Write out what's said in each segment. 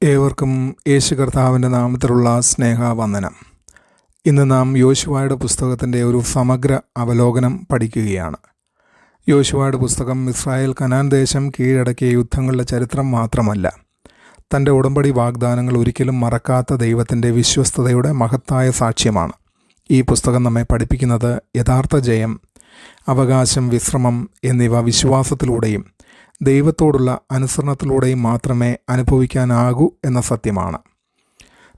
ഏവർക്കും യേശു കർത്താവിൻ്റെ നാമത്തിലുള്ള സ്നേഹവന്ദനം. ഇന്ന് നാം യോശുവയുടെ പുസ്തകത്തിൻ്റെ ഒരു സമഗ്ര അവലോകനം പഠിക്കുകയാണ്. യോശുവയുടെ പുസ്തകം ഇസ്രായേൽ കനാൻ ദേശം കീഴടക്കിയ യുദ്ധങ്ങളുടെ ചരിത്രം മാത്രമല്ല, തൻ്റെ ഉടമ്പടി വാഗ്ദാനങ്ങൾ ഒരിക്കലും മറക്കാത്ത ദൈവത്തിൻ്റെ വിശ്വസ്തതയുടെ മഹത്തായ സാക്ഷ്യമാണ്. ഈ പുസ്തകം നമ്മെ പഠിപ്പിക്കുന്നത് യഥാർത്ഥ ജയം, അവകാശം, വിശ്രമം എന്നിവ വിശ്വാസത്തിലൂടെയും ദൈവത്തോടുള്ള അനുസരണത്തിലൂടെയും മാത്രമേ അനുഭവിക്കാനാകൂ എന്ന സത്യമാണ്.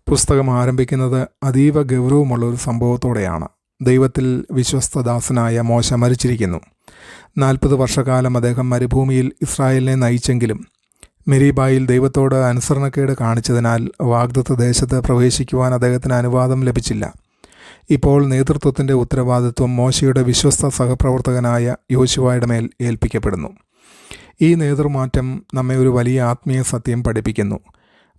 പുസ്തകം ആരംഭിക്കുന്നത് അതീവ ഗൗരവമുള്ള ഒരു സംഭവത്തോടെയാണ്. ദൈവത്തിൽ വിശ്വസ്തദാസനായ മോശ മരിച്ചിരിക്കുന്നു. 40 വർഷക്കാലം അദ്ദേഹം മരുഭൂമിയിൽ ഇസ്രായേലിനെ നയിച്ചെങ്കിലും മെരീബായിൽ ദൈവത്തോട് അനുസരണക്കേട് കാണിച്ചതിനാൽ വാഗ്ദത്ത ദേശത്ത് പ്രവേശിക്കുവാൻ അദ്ദേഹത്തിന് അനുവാദം ലഭിച്ചില്ല. ഇപ്പോൾ നേതൃത്വത്തിൻ്റെ ഉത്തരവാദിത്വം മോശയുടെ വിശ്വസ്ത സഹപ്രവർത്തകനായ യോശുവയുടെ മേൽ ഏൽപ്പിക്കപ്പെടുന്നു. ഈ നേതൃമാറ്റം നമ്മെ ഒരു വലിയ ആത്മീയ സത്യം പഠിപ്പിക്കുന്നു.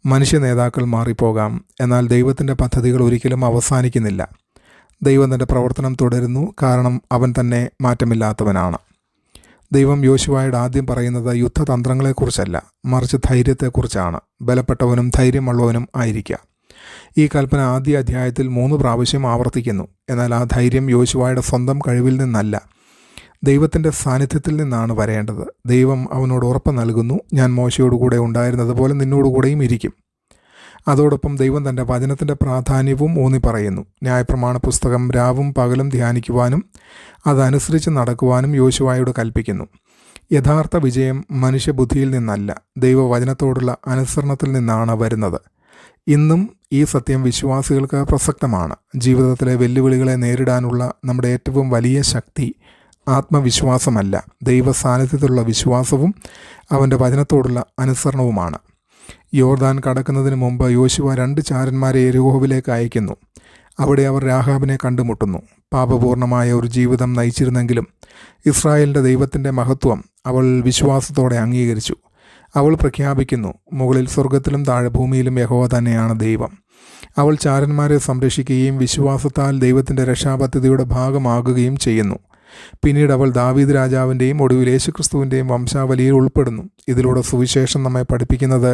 മനുഷ്യ നേതാക്കൾ മാറിപ്പോകാം, എന്നാൽ ദൈവത്തിൻ്റെ പദ്ധതികൾ ഒരിക്കലും അവസാനിക്കുന്നില്ല. ദൈവം തൻ്റെ പ്രവർത്തനം തുടരുന്നു, കാരണം അവൻ തന്നെ മാറ്റമില്ലാത്തവനാണ്. ദൈവം യോശുവയോട് ആദ്യം പറയുന്നത് യുദ്ധതന്ത്രങ്ങളെക്കുറിച്ചല്ല, മറിച്ച് ധൈര്യത്തെക്കുറിച്ചാണ്. ബലപ്പെട്ടവനും ധൈര്യമുള്ളവനും ആയിരിക്കുക. ഈ കൽപ്പന ആദ്യ അധ്യായത്തിൽ 3 പ്രാവശ്യം ആവർത്തിക്കുന്നു. എന്നാൽ ആ ധൈര്യം യോശുവയുടെ സ്വന്തം കഴിവിൽ നിന്നല്ല, ദൈവത്തിൻ്റെ സാന്നിധ്യത്തിൽ നിന്നാണ് വരേണ്ടത്. ദൈവം അവനോട് ഉറപ്പ് നൽകുന്നു, ഞാൻ മോശയോടുകൂടെ ഉണ്ടായിരുന്നതുപോലെ നിന്നോടുകൂടെയും ഇരിക്കും. അതോടൊപ്പം ദൈവം തൻ്റെ വചനത്തിൻ്റെ പ്രാധാന്യവും ഊന്നി പറയുന്നു. ന്യായപ്രമാണ പുസ്തകം രാവും പകലും ധ്യാനിക്കുവാനും അതനുസരിച്ച് നടക്കുവാനും യോശുവയോട് കൽപ്പിക്കുന്നു. യഥാർത്ഥ വിജയം മനുഷ്യബുദ്ധിയിൽ നിന്നല്ല, ദൈവവചനത്തോടുള്ള അനുസരണത്തിൽ നിന്നാണ് വരുന്നത്. ഇന്നും ഈ സത്യം വിശ്വാസികൾക്ക് പ്രസക്തമാണ്. ജീവിതത്തിലെ വെല്ലുവിളികളെ നേരിടാനുള്ള നമ്മുടെ ഏറ്റവും വലിയ ശക്തി ആത്മവിശ്വാസമല്ല, ദൈവ സാന്നിധ്യത്തിലുള്ള വിശ്വാസവും അവൻ്റെ വചനത്തോടുള്ള അനുസരണവുമാണ്. യോർദാൻ കടക്കുന്നതിന് മുമ്പ് യോശുവ 2 ചാരന്മാരെ യെരിഹോവിലേക്ക് അയക്കുന്നു. അവിടെ അവർ രാഹാബിനെ കണ്ടുമുട്ടുന്നു. പാപപൂർണമായ ഒരു ജീവിതം നയിച്ചിരുന്നെങ്കിലും ഇസ്രായേലിൻ്റെ ദൈവത്തിൻ്റെ മഹത്വം അവൾ വിശ്വാസത്തോടെ അംഗീകരിച്ചു. അവൾ പ്രഖ്യാപിക്കുന്നു, മുകളിൽ സ്വർഗത്തിലും താഴെ ഭൂമിയിലും യഹോവ തന്നെയാണ് ദൈവം. അവൾ ചാരന്മാരെ സംരക്ഷിക്കുകയും വിശ്വാസത്താൽ ദൈവത്തിൻ്റെ രക്ഷാപദ്ധതിയുടെ ഭാഗമാകുകയും ചെയ്യുന്നു. പിന്നീട് അവൾ ദാവീദ് രാജാവിൻ്റെയും ഒടുവിൽ യേശുക്രിസ്തുവിൻ്റെയും വംശാവലിയിൽ ഉൾപ്പെടുന്നു. ഇതിലൂടെ സുവിശേഷം നമ്മെ പഠിപ്പിക്കുന്നത്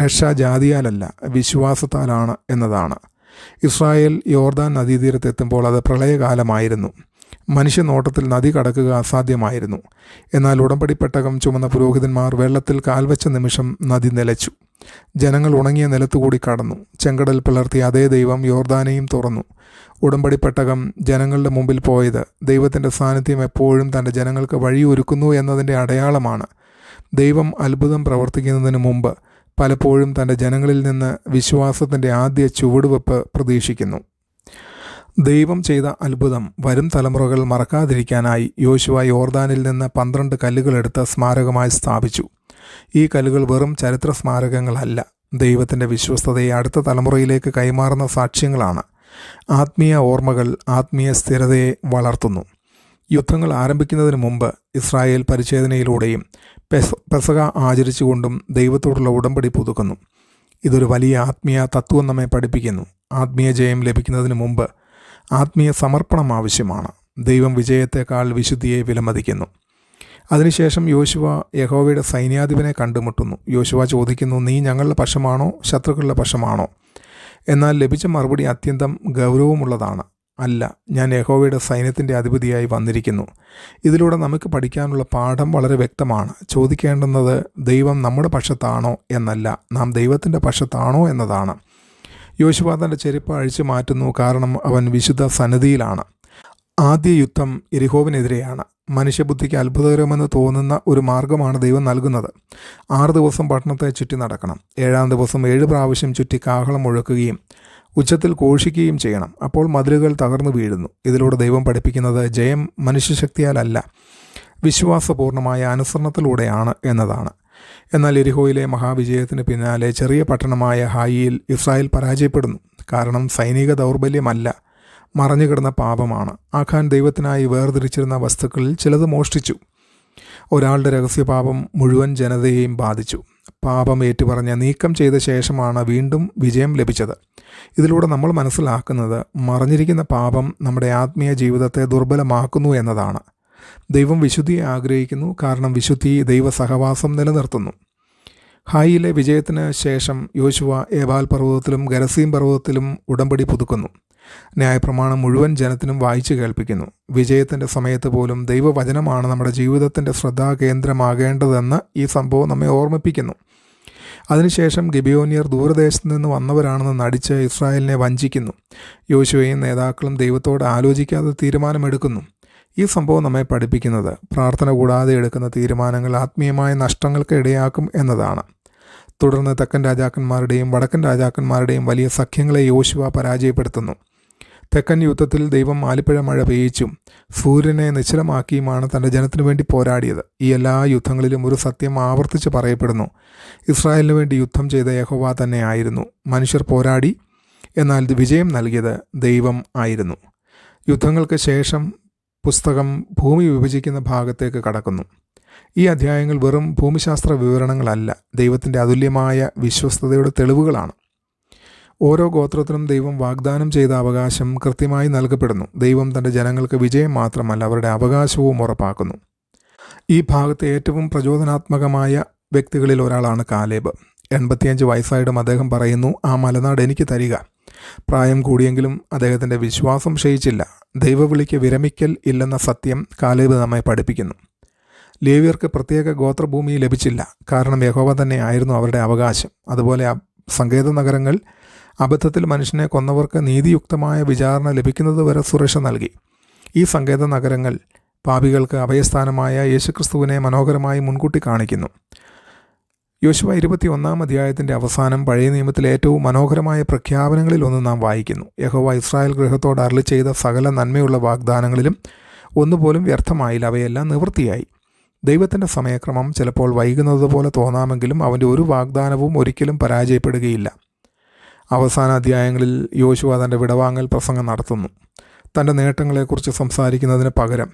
രക്ഷ ജാതിയാലല്ല, വിശ്വാസത്താലാണ് എന്നതാണ്. ഇസ്രായേൽ യോർദാൻ നദീതീരത്തെത്തുമ്പോൾ അത് പ്രളയകാലമായിരുന്നു. മനുഷ്യനോട്ടത്തിൽ നദി കടക്കുക അസാധ്യമായിരുന്നു. എന്നാൽ ഉടമ്പടി പെട്ടകം ചുമന്ന പുരോഹിതന്മാർ വെള്ളത്തിൽ കാൽവച്ച നിമിഷം നദി നിലച്ചു. ജനങ്ങൾ ഉണങ്ങിയ നിലത്തുകൂടി കടന്നു. ചെങ്കടൽ പിളർത്തിയ അതേ ദൈവം യോർദാനെയും തുറന്നു. ഉടമ്പടി പെട്ടകം ജനങ്ങളുടെ മുമ്പിൽ പോയത് ദൈവത്തിൻ്റെ സാന്നിധ്യം എപ്പോഴും തൻ്റെ ജനങ്ങൾക്ക് വഴിയൊരുക്കുന്നു എന്നതിൻ്റെ അടയാളമാണ്. ദൈവം അത്ഭുതം പ്രവർത്തിക്കുന്നതിന് മുമ്പ് പലപ്പോഴും തൻ്റെ ജനങ്ങളിൽ നിന്ന് വിശ്വാസത്തിൻ്റെ ആദ്യ ചുവടുവെപ്പ് പ്രതീക്ഷിക്കുന്നു. ദൈവം ചെയ്ത അത്ഭുതം വരും തലമുറകൾ മറക്കാതിരിക്കാനായി യോശുവ യോർദാനിൽ നിന്ന് 12 കല്ലുകളെടുത്ത് സ്മാരകമായി സ്ഥാപിച്ചു. ഈ കല്ലുകൾ വെറും ചരിത്ര സ്മാരകങ്ങളല്ല, ദൈവത്തിൻ്റെ വിശ്വസ്തതയെ അടുത്ത തലമുറയിലേക്ക് കൈമാറുന്ന സാക്ഷ്യങ്ങളാണ്. ആത്മീയ ഓർമ്മകൾ ആത്മീയ സ്ഥിരതയെ വളർത്തുന്നു. യുദ്ധങ്ങൾ ആരംഭിക്കുന്നതിന് മുമ്പ് ഇസ്രായേൽ പരിച്ഛേദനയിലൂടെയും പെസഹ ആചരിച്ചുകൊണ്ടും ദൈവത്തോടുള്ള ഉടമ്പടി പുതുക്കുന്നു. ഇതൊരു വലിയ ആത്മീയ തത്വം നമ്മെ പഠിപ്പിക്കുന്നു. ആത്മീയ ജയം ലഭിക്കുന്നതിന് മുമ്പ് ആത്മീയ സമർപ്പണം ആവശ്യമാണ്. ദൈവം വിജയത്തെക്കാൾ വിശുദ്ധിയെ വിലമതിക്കുന്നു. അതിനുശേഷം യോശുവ യഹോവയുടെ സൈന്യാധിപനെ കണ്ടുമുട്ടുന്നു. യോശുവ ചോദിക്കുന്നു, നീ ഞങ്ങളുടെ പക്ഷമാണോ ശത്രുക്കളുടെ പക്ഷമാണോ? എന്നാൽ ലഭിച്ച മറുപടി അത്യന്തം ഗൗരവമുള്ളതാണ്. അല്ല, ഞാൻ യഹോവയുടെ സൈന്യത്തിൻ്റെ അധിപതിയായി വന്നിരിക്കുന്നു. ഇതിലൂടെ നമുക്ക് പഠിക്കാനുള്ള പാഠം വളരെ വ്യക്തമാണ്. ചോദിക്കേണ്ടുന്നത് ദൈവം നമ്മുടെ പക്ഷത്താണോ എന്നല്ല, നാം ദൈവത്തിൻ്റെ പക്ഷത്താണോ എന്നതാണ്. യോശുവ തൻ്റെ ചെരുപ്പ് അഴിച്ചു മാറ്റുന്നു, കാരണം അവൻ വിശുദ്ധ സന്നിധിയിലാണ്. ആദ്യ യുദ്ധം യെരിഹോവിനെതിരെയാണ്. മനുഷ്യബുദ്ധിക്ക് അത്ഭുതകരമെന്ന് തോന്നുന്ന ഒരു മാർഗമാണ് ദൈവം നൽകുന്നത്. 6 ദിവസം പട്ടണത്തെ ചുറ്റി നടക്കണം. 7-ാം ദിവസം 7 പ്രാവശ്യം ചുറ്റി കാഹളം മുഴക്കുകയും ഉച്ചത്തിൽ ഘോഷിക്കുകയും ചെയ്യണം. അപ്പോൾ മതിലുകൾ തകർന്നു വീഴുന്നു. ഇതിലൂടെ ദൈവം പഠിപ്പിക്കുന്നത് ജയം മനുഷ്യശക്തിയാലല്ല, വിശ്വാസപൂർണമായ അനുസരണത്തിലൂടെയാണ് എന്നതാണ്. എന്നാൽ യെരിഹോയിലെ മഹാവിജയത്തിന് പിന്നാലെ ചെറിയ പട്ടണമായ ഹായിയിൽ ഇസ്രായേൽ പരാജയപ്പെടുന്നു. കാരണം സൈനിക ദൗർബല്യമല്ല, മറഞ്ഞുകിടന്ന പാപമാണ്. ആഖാൻ ദൈവത്തിനായി വേർതിരിച്ചിരുന്ന വസ്തുക്കളിൽ ചിലത് മോഷ്ടിച്ചു. ഒരാളുടെ രഹസ്യപാപം മുഴുവൻ ജനതയെയും ബാധിച്ചു. പാപം ഏറ്റുപറഞ്ഞ് നീക്കം ചെയ്ത ശേഷമാണ് വീണ്ടും വിജയം ലഭിച്ചത്. ഇതിലൂടെ നമ്മൾ മനസ്സിലാക്കുന്നത് മറഞ്ഞിരിക്കുന്ന പാപം നമ്മുടെ ആത്മീയ ജീവിതത്തെ ദുർബലമാക്കുന്നു എന്നതാണ്. ദൈവം വിശുദ്ധിയെ ആഗ്രഹിക്കുന്നു, കാരണം വിശുദ്ധി ദൈവ സഹവാസം നിലനിർത്തുന്നു. ഹായിയിലെ വിജയത്തിന് ശേഷം യോശുവ ഏബാൽ പർവ്വതത്തിലും ഗരസീം പർവ്വതത്തിലും ഉടമ്പടി പുതുക്കുന്നു. ന്യായപ്രമാണം മുഴുവൻ ജനത്തിനും വായിച്ചു കേൾപ്പിക്കുന്നു. വിജയത്തിൻ്റെ സമയത്ത് പോലും ദൈവവചനമാണ് നമ്മുടെ ജീവിതത്തിൻ്റെ ശ്രദ്ധാകേന്ദ്രമാകേണ്ടതെന്ന് ഈ സംഭവം നമ്മെ ഓർമ്മിപ്പിക്കുന്നു. അതിനുശേഷം ഗിബിയോന്യർ ദൂരദേശത്ത് നിന്ന് വന്നവരാണെന്ന് നടിച്ച് ഇസ്രായേലിനെ വഞ്ചിക്കുന്നു. യോശുവയും നേതാക്കളും ദൈവത്തോട് ആലോചിക്കാതെ തീരുമാനമെടുക്കുന്നു. ഈ സംഭവം നമ്മെ പഠിപ്പിക്കുന്നത് പ്രാർത്ഥന കൂടാതെ എടുക്കുന്ന തീരുമാനങ്ങൾ ആത്മീയമായ നഷ്ടങ്ങൾക്ക് ഇടയാക്കും എന്നതാണ്. തുടർന്ന് തെക്കൻ രാജാക്കന്മാരുടെയും വടക്കൻ രാജാക്കന്മാരുടെയും വലിയ സഖ്യങ്ങളെ യോശുവ പരാജയപ്പെടുത്തുന്നു. തെക്കൻ യുദ്ധത്തിൽ ദൈവം ആലിപ്പഴ മഴ പെയ്യിച്ചും സൂര്യനെ നിശ്ചലമാക്കിയുമാണ് തൻ്റെ ജനത്തിനു വേണ്ടി പോരാടിയത്. ഈ എല്ലാ യുദ്ധങ്ങളിലും ഒരു സത്യം ആവർത്തിച്ച് പറയപ്പെടുന്നു: ഇസ്രായേലിനു വേണ്ടി യുദ്ധം ചെയ്ത യഹോവ തന്നെ ആയിരുന്നു. മനുഷ്യർ പോരാടി, എന്നാൽ വിജയം നൽകിയത് ദൈവം ആയിരുന്നു. യുദ്ധങ്ങൾക്ക് ശേഷം പുസ്തകം ഭൂമി വിഭജിക്കുന്ന ഭാഗത്തേക്ക് കടക്കുന്നു. ഈ അധ്യായങ്ങൾ വെറും ഭൂമിശാസ്ത്ര വിവരണങ്ങളല്ല, ദൈവത്തിൻ്റെ അതുല്യമായ വിശ്വസ്തതയുടെ തെളിവുകളാണ്. ഓരോ ഗോത്രത്തിനും ദൈവം വാഗ്ദാനം ചെയ്ത അവകാശം കൃത്യമായി നൽകപ്പെടുന്നു. ദൈവം തൻ്റെ ജനങ്ങൾക്ക് വിജയം മാത്രമല്ല, അവരുടെ അവകാശവും ഉറപ്പാക്കുന്നു. ഈ ഭാഗത്തെ ഏറ്റവും പ്രചോദനാത്മകമായ വ്യക്തികളിൽ ഒരാളാണ് കാലേബ്. 85 വയസ്സായിട്ടും അദ്ദേഹം പറയുന്നു, ആ മലനാട് എനിക്ക് തരിക. പ്രായം കൂടിയെങ്കിലും അദ്ദേഹത്തിൻ്റെ വിശ്വാസം ക്ഷയിച്ചില്ല. ദൈവവിളിക്ക് വിരമിക്കൽ ഇല്ലെന്ന സത്യം കാലേബ് നമ്മെ പഠിപ്പിക്കുന്നു. ലേവ്യർക്ക് പ്രത്യേക ഗോത്രഭൂമി ലഭിച്ചില്ല, കാരണം യഹോവ തന്നെ ആയിരുന്നു അവരുടെ അവകാശം. അതുപോലെ സങ്കേത നഗരങ്ങൾ അബദ്ധത്തിൽ മനുഷ്യനെ കൊന്നവർക്ക് നീതിയുക്തമായ വിചാരണ ലഭിക്കുന്നത് വരെ സുരക്ഷ നൽകി. ഈ സങ്കേത നഗരങ്ങൾ പാപികൾക്ക് അഭയസ്ഥാനമായ യേശുക്രിസ്തുവിനെ മനോഹരമായി മുൻകൂട്ടി കാണിക്കുന്നു. യോശുവ 21-ാം അധ്യായത്തിൻ്റെ അവസാനം പഴയ നിയമത്തിലെ ഏറ്റവും മനോഹരമായ പ്രഖ്യാപനങ്ങളിൽ ഒന്ന് നാം വായിക്കുന്നു. യഹോവ ഇസ്രായേൽ ഗൃഹത്തോട് അരുളി ചെയ്ത സകല നന്മയുള്ള വാഗ്ദാനങ്ങളിലും ഒന്നുപോലും വ്യർത്ഥമായില്ല, അവയെല്ലാം നിവൃത്തിയായി. ദൈവത്തിൻ്റെ സമയക്രമം ചിലപ്പോൾ വൈകുന്നത് പോലെ തോന്നാമെങ്കിലും അവൻ്റെ ഒരു വാഗ്ദാനവും ഒരിക്കലും പരാജയപ്പെടുകയില്ല. അവസാന അധ്യായങ്ങളിൽ യോശുവ തൻ്റെ വിടവാങ്ങൽ പ്രസംഗം നടത്തുന്നു. തൻ്റെ നേട്ടങ്ങളെക്കുറിച്ച് സംസാരിക്കുന്നതിന് പകരം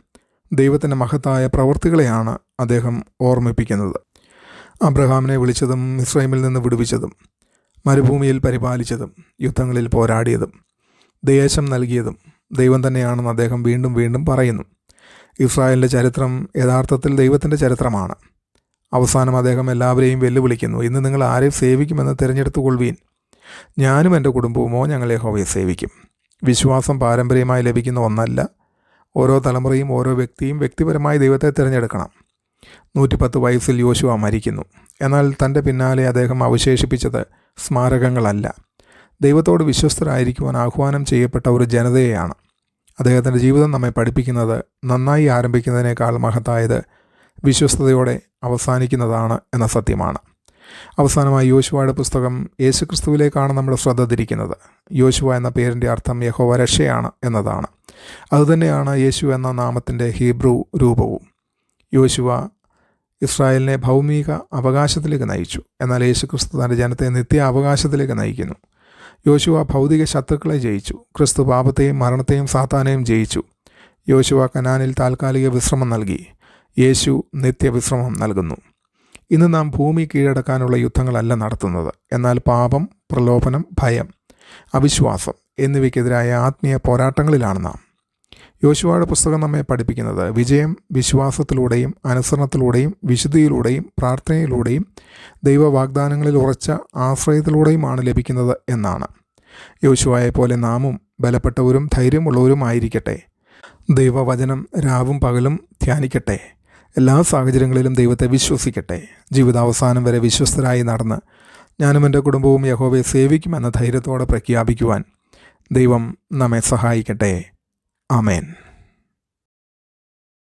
ദൈവത്തിൻ്റെ മഹത്തായ പ്രവൃത്തികളെയാണ് അദ്ദേഹം ഓർമ്മിപ്പിക്കുന്നത്. അബ്രഹാമിനെ വിളിച്ചതും മിസ്രൈമിൽ നിന്ന് വിടുവിച്ചതും, മരുഭൂമിയിൽ പരിപാലിച്ചതും, യുദ്ധങ്ങളിൽ പോരാടിയതും, ദേശം നൽകിയതും ദൈവം തന്നെയാണെന്ന് അദ്ദേഹം വീണ്ടും വീണ്ടും പറയുന്നു. ഇസ്രായേലിൻ്റെ ചരിത്രം യഥാർത്ഥത്തിൽ ദൈവത്തിൻ്റെ ചരിത്രമാണ്. അവസാനം അദ്ദേഹം എല്ലാവരെയും വെല്ലുവിളിക്കുന്നു: ഇന്ന് നിങ്ങൾ ആരെ സേവിക്കുമെന്ന് തിരഞ്ഞെടുത്തുകൊള്ളുവീൻ. ഞാനും എൻ്റെ കുടുംബവുമോ ഞങ്ങൾ യഹോവയെ സേവിക്കും. വിശ്വാസം പാരമ്പര്യമായി ലഭിക്കുന്ന ഒന്നല്ല. ഓരോ തലമുറയും ഓരോ വ്യക്തിയും വ്യക്തിപരമായി ദൈവത്തെ തിരഞ്ഞെടുക്കണം. 110 വയസ്സിൽ യോശുവ മരിക്കുന്നു. എന്നാൽ തൻ്റെ പിന്നാലെ അദ്ദേഹം അവശേഷിപ്പിച്ചത് സ്മാരകങ്ങളല്ല, ദൈവത്തോട് വിശ്വസ്തരായിരിക്കുവാൻ ആഹ്വാനം ചെയ്യപ്പെട്ട ഒരു ജനതയെയാണ്. അദ്ദേഹത്തിൻ്റെ ജീവിതം നമ്മെ പഠിപ്പിക്കുന്നത് നന്നായി ആരംഭിക്കുന്നതിനേക്കാൾ മഹത്തായത് വിശ്വസ്തയോടെ അവസാനിക്കുന്നതാണ് എന്ന സത്യമാണ്. അവസാനമായി യോശുവയുടെ പുസ്തകം യേശുക്രിസ്തുവിലേക്കാണ് നമ്മുടെ ശ്രദ്ധ തിരിക്കുന്നത്. യോശുവ എന്ന പേരിൻ്റെ അർത്ഥം യഹോവ രക്ഷയാണ് എന്നതാണ്. അതുതന്നെയാണ് യേശു എന്ന നാമത്തിൻ്റെ ഹീബ്രു രൂപവും. യോശുവ ഇസ്രായേലിനെ ഭൗമിക അവകാശത്തിലേക്ക് നയിച്ചു, എന്നാൽ യേശുക്രിസ്തു തൻ്റെ ജനത്തെ നിത്യ അവകാശത്തിലേക്ക് നയിക്കുന്നു. യോശുവ ഭൗതിക ശത്രുക്കളെ ജയിച്ചു. ക്രിസ്തു പാപത്തെയും മരണത്തെയും സാത്താനെയും ജയിച്ചു. യോശുവ കനാനിൽ താൽക്കാലിക വിശ്രമം നൽകി. യേശു നിത്യവിശ്രമം നൽകുന്നു. ഇന്ന് നാം ഭൂമി കീഴടക്കാനുള്ള യുദ്ധങ്ങളല്ല നടത്തുന്നത്, എന്നാൽ പാപം, പ്രലോഭനം, ഭയം, അവിശ്വാസം എന്നിവയ്ക്കെതിരായ ആത്മീയ പോരാട്ടങ്ങളിലാണ് നാം. യോശുവയുടെ പുസ്തകം നമ്മെ പഠിപ്പിക്കുന്നത് വിജയം വിശ്വാസത്തിലൂടെയും അനുസരണത്തിലൂടെയും വിശുദ്ധിയിലൂടെയും പ്രാർത്ഥനയിലൂടെയും ദൈവവാഗ്ദാനങ്ങളിൽ ഉറച്ച ആശ്രയത്തിലൂടെയുമാണ് ലഭിക്കുന്നത് എന്നാണ്. യോശുവയെപ്പോലെ നാമും ബലപ്പെട്ടവരും ധൈര്യമുള്ളവരും ആയിരിക്കട്ടെ. ദൈവവചനം രാവും പകലും ധ്യാനിക്കട്ടെ. എല്ലാ സാഹചര്യങ്ങളിലും ദൈവത്തെ വിശ്വസിക്കട്ടെ. ജീവിതാവസാനം വരെ വിശ്വസ്തരായി നടന്ന് ഞാനും എൻ്റെ കുടുംബവും യഹോവയെ സേവിക്കുമെന്ന ധൈര്യത്തോടെ പ്രഖ്യാപിക്കുവാൻ ദൈവം നമ്മെ സഹായിക്കട്ടെ. ആമേൻ.